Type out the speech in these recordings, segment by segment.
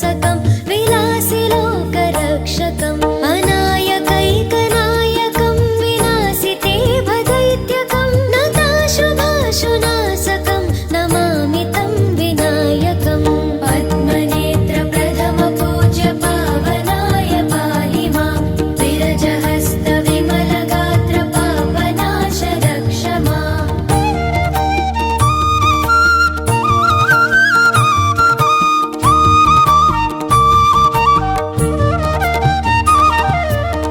सकं विलासिलोकरक्षकम् अनायकैकनायकं विनाशिते भदैत्यकं नताशुभाशुनाशकं नमामि तं विनायकम् पद्मनेत्रप्रथमपूज्य पावनाय पाहि मां विरजहस्तविमलगात्र पापनाश रक्ष माम्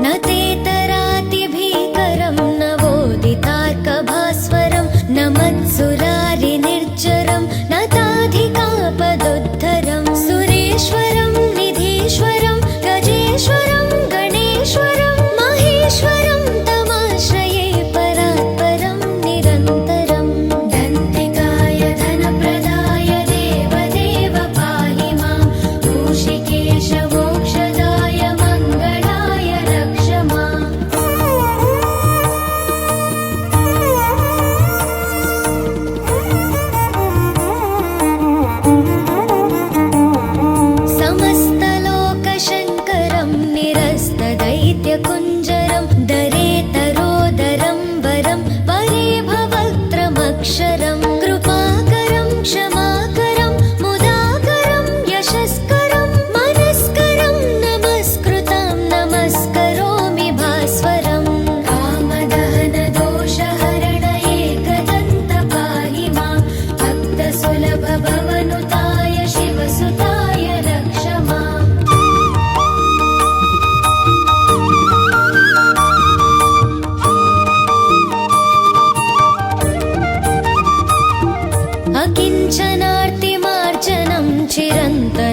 न तेतरातिभीकरं नवोदितार्कभास्वरं न मत्सुरारिनिर्जरं न ताधिकापदुद्धरं सुरेश्वरं निधीश्वरं गजेश्वरं गणेश्वरं महेश्वरं तमाश्रये परात्परं निरन्तरं दन्तिकाय धनप्रदाय देवदेव पाहि मां मूषिकेश मोक्षदाय मङ्गलाय रक्ष माम् समस्तलोकशङ्करं निरस्तदैत्यकुञ्जरं दरेतरोदरं वरं वरे भवक्त्रमक्षरं कृपाकरं क्षमाकरं मुदाकरं यशस्करं मनस्करं नमस्कृतं नमस्करोमि भास्वरं कामदहनदोषहरण एकदन्त पाहि मां भक्तसुलभभवनुताय शिवसुताय रक्ष माम् अकिञ्चनार्तिमार्जनं चिरन्तन